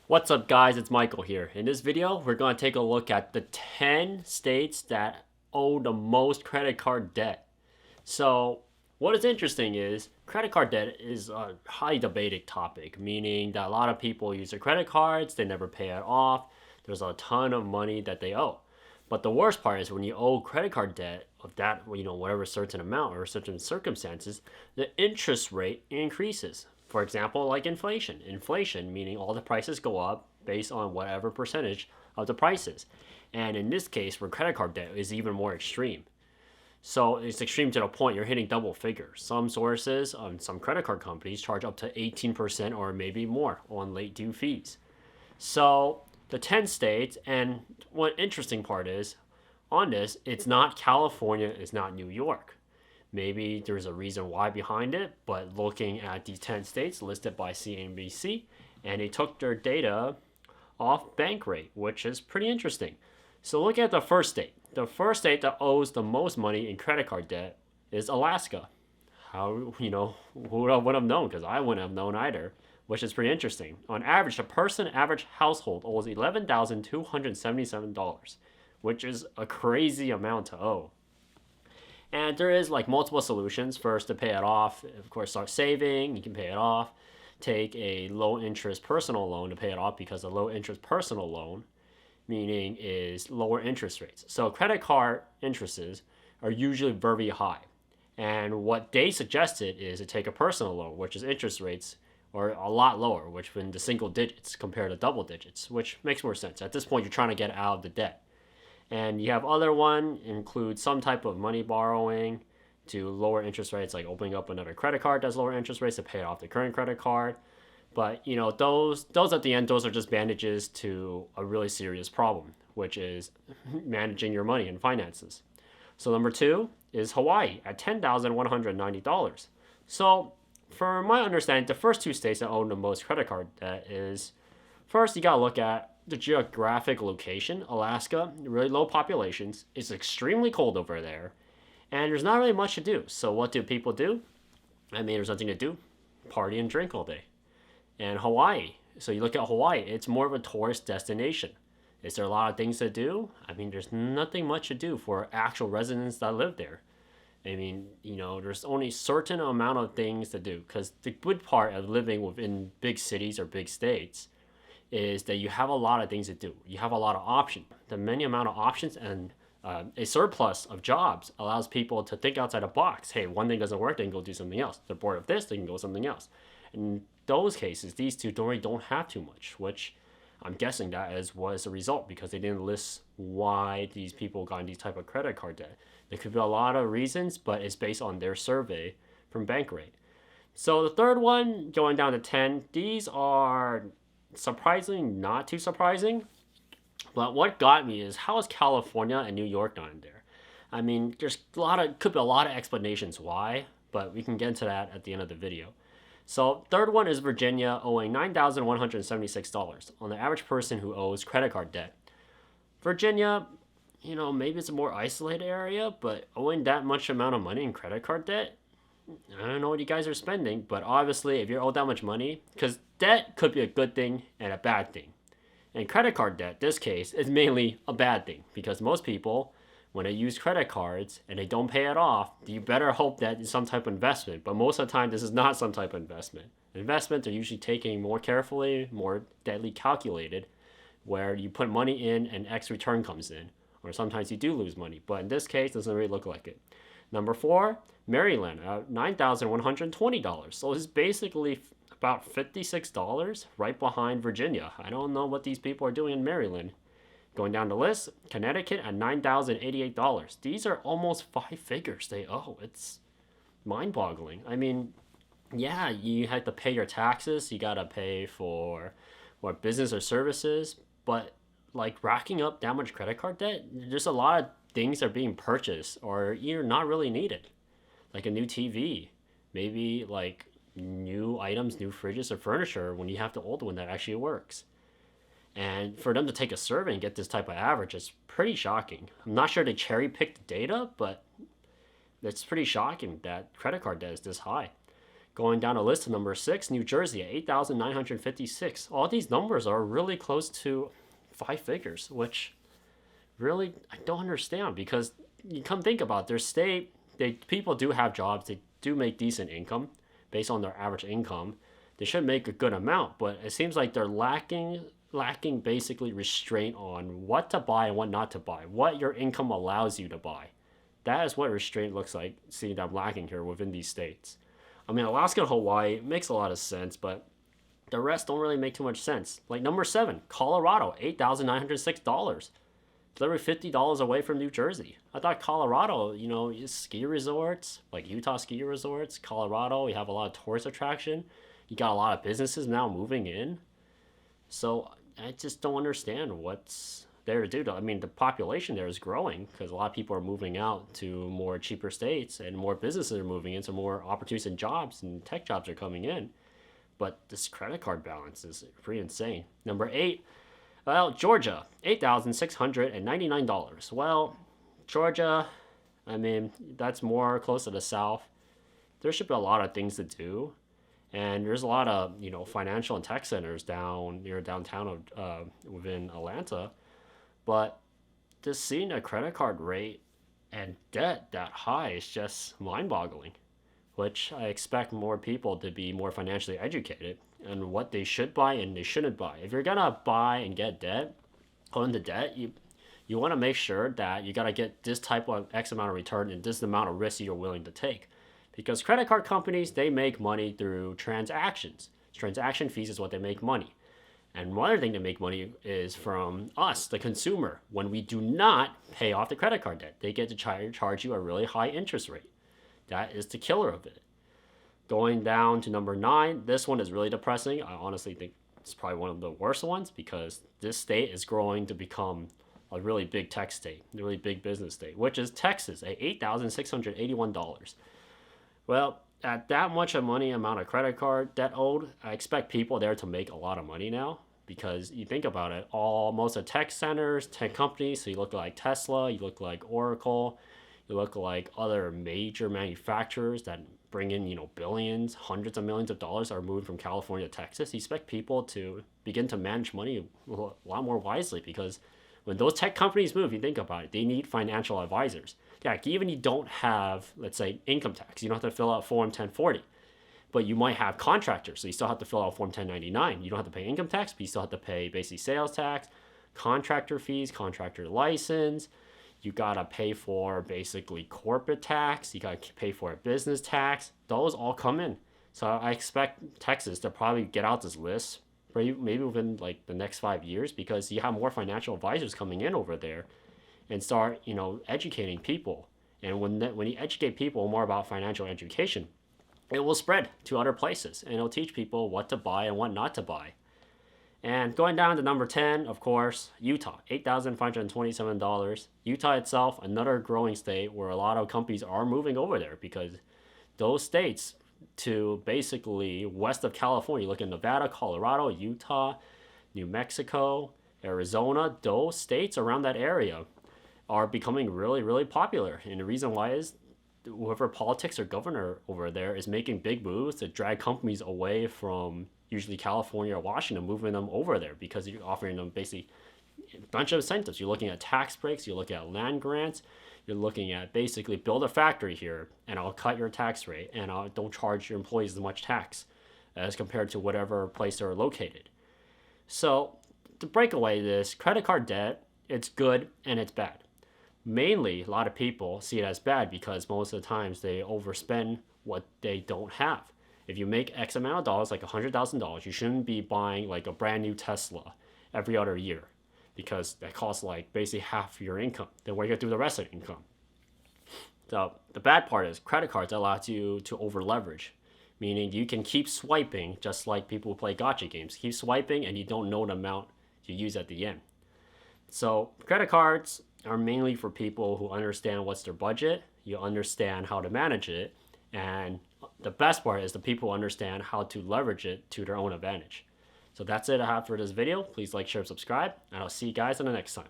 What's up, guys? It's Michael here. In this video, we're going to take a look at the 10 states that owe the most credit card debt. So, what is interesting is credit card debt is a highly debated topic, meaning that a lot of people use their credit cards, they never pay it off. There's a ton of money that they owe. But the worst part is when you owe credit card debt of that, whatever certain amount or certain circumstances, the interest rate increases. For example, like inflation. Inflation meaning all the prices go up based on whatever percentage of the prices. And in this case, for credit card debt, is even more extreme. So it's extreme to the point you're hitting double figures. Some sources, some credit card companies charge up to 18% or maybe more on late due fees. So the 10 states, and what interesting part is on this, it's not California, it's not New York. Maybe there's a reason why behind it, but looking at these 10 states listed by CNBC, and they took their data off Bankrate, which is pretty interesting. So look at the first state. The first state that owes the most money in credit card debt is Alaska. How, who would have known? Because I wouldn't have known either, which is pretty interesting. On average, average household owes $11,277, which is a crazy amount to owe. And there is like multiple solutions. First, to pay it off, of course, start saving. You can pay it off. Take a low interest personal loan to pay it off, because a low interest personal loan meaning is lower interest rates. So credit card interests are usually very high. And what they suggested is to take a personal loan, which is interest rates are a lot lower, which in the single digits compared to double digits, which makes more sense. At this point, you're trying to get out of the debt. And you have other one include some type of money borrowing to lower interest rates, like opening up another credit card that's lower interest rates to pay off the current credit card. But those at the end, those are just bandages to a really serious problem, which is managing your money and finances. So number two is Hawaii at $10,190. So for my understanding, the first two states that own the most credit card debt is, first you gotta look at the geographic location. Alaska, really low populations. It's extremely cold over there, and there's not really much to do. So what do people do? I mean, there's nothing to do. Party and drink all day. And Hawaii. So you look at Hawaii, it's more of a tourist destination. Is there a lot of things to do? I mean, there's nothing much to do for actual residents that live there. I mean, there's only certain amount of things to do, because the good part of living within big cities or big states is that you have a lot of things to do. You have a lot of options. The many amount of options and a surplus of jobs allows people to think outside the box. Hey, one thing doesn't work, they can go do something else. They're bored of this, they can go something else. In those cases, these two don't have too much, which I'm guessing that was a result, because they didn't list why these people got these type of credit card debt. There could be a lot of reasons, but it's based on their survey from Bankrate. So the third one, going down to 10, these are surprisingly not too surprising. But what got me is, how is California and New York not in there? I mean, could be a lot of explanations why, but we can get into that at the end of the video. So third one is Virginia, owing $9,176 on the average person who owes credit card debt. Virginia, maybe it's a more isolated area, but owing that much amount of money in credit card debt, I don't know what you guys are spending, but obviously if you're owed that much money, because debt could be a good thing and a bad thing. And credit card debt, this case, is mainly a bad thing, because most people, when they use credit cards and they don't pay it off, you better hope that it's some type of investment. But most of the time, this is not some type of investment. Investments are usually taken more carefully, more deadly calculated, where you put money in and X return comes in. Or sometimes you do lose money. But in this case, it doesn't really look like it. Number four, Maryland, $9,120. So it's basically about $56 right behind Virginia. I don't know what these people are doing in Maryland. Going down the list, Connecticut at $9,088. These are almost five figures they owe. It's mind-boggling. I mean, yeah, you have to pay your taxes. You got to pay for what business or services. But like racking up that much credit card debt, there's a lot of things that are being purchased or either not really needed. Like a new TV. Maybe like new items, new fridges or furniture when you have the old one that actually works. And for them to take a survey and get this type of average is pretty shocking. I'm not sure they cherry picked the data, but it's pretty shocking that credit card debt is this high. Going down the list to number 6, New Jersey at 8,956. All these numbers are really close to 5 figures, which really I don't understand, because you come think about their state, people do have jobs, they do make decent income based on their average income. They should make a good amount, but it seems like they're lacking basically restraint on what to buy and what not to buy, what your income allows you to buy. That is what restraint looks like, seeing that I'm lacking here within these states. I mean, Alaska and Hawaii makes a lot of sense, but the rest don't really make too much sense. Like number 7, Colorado, $8,906. It's literally $50 away from New Jersey. I thought Colorado, ski resorts, like Utah ski resorts, Colorado, you have a lot of tourist attraction. You got a lot of businesses now moving in. So I just don't understand what's there to do. I mean, the population there is growing because a lot of people are moving out to more cheaper states and more businesses are moving in, so more opportunities and jobs and tech jobs are coming in. But this credit card balance is pretty insane. Number 8, well, Georgia, $8,699. Well, Georgia, I mean, that's more close to the South. There should be a lot of things to do. And there's a lot of, financial and tech centers down near downtown within Atlanta. But just seeing a credit card rate and debt that high is just mind-boggling, which I expect more people to be more financially educated and what they should buy and they shouldn't buy. If you're going to buy and get debt, go into debt, you want to make sure that you got to get this type of X amount of return and this amount of risk you're willing to take. Because credit card companies, they make money through transactions. Transaction fees is what they make money. And one other thing they make money is from us, the consumer. When we do not pay off the credit card debt, they get to charge you a really high interest rate. That is the killer of it. Going down to number 9, this one is really depressing. I honestly think it's probably one of the worst ones because this state is growing to become a really big tech state, a really big business state, which is Texas at $8,681. Well, at that much of money amount of credit card debt owed, I expect people there to make a lot of money now because you think about it, most of tech centers, tech companies, so you look like Tesla, you look like Oracle, you look like other major manufacturers that bring in, billions, hundreds of millions of dollars are moving from California to Texas. You expect people to begin to manage money a lot more wisely because when those tech companies move, you think about it, they need financial advisors. Yeah, even you don't have, let's say, income tax. You don't have to fill out Form 1040. But you might have contractors, so you still have to fill out Form 1099. You don't have to pay income tax, but you still have to pay basic sales tax, contractor fees, contractor license. You got to pay for basically corporate tax. You got to pay for a business tax. Those all come in. So I expect Texas to probably get out this list maybe within like the next 5 years because you have more financial advisors coming in over there and start, educating people. And when you educate people more about financial education, it will spread to other places and it'll teach people what to buy and what not to buy. And going down to number 10, of course, Utah, $8,527. Utah itself, another growing state where a lot of companies are moving over there because those states to basically west of California, you look at Nevada, Colorado, Utah, New Mexico, Arizona, those states around that area are becoming really, really popular. And the reason why is whoever politics or governor over there is making big moves to drag companies away from usually California or Washington, moving them over there because you're offering them basically a bunch of incentives. You're looking at tax breaks, you're looking at land grants, you're looking at basically build a factory here and I'll cut your tax rate and I don't charge your employees as much tax as compared to whatever place they're located. So to break away this credit card debt, it's good and it's bad. Mainly, a lot of people see it as bad because most of the times they overspend what they don't have. If you make X amount of dollars, like $100,000, you shouldn't be buying like a brand new Tesla every other year because that costs like basically half your income. Then what are you going to do with the rest of your income? So the bad part is credit cards allow you to over leverage, meaning you can keep swiping just like people who play gacha games. Keep swiping and you don't know the amount you use at the end. So credit cards are mainly for people who understand what's their budget, you understand how to manage it, and the best part is the people who understand how to leverage it to their own advantage. So that's it I have for this video. Please like, share, subscribe, and I'll see you guys in the next time.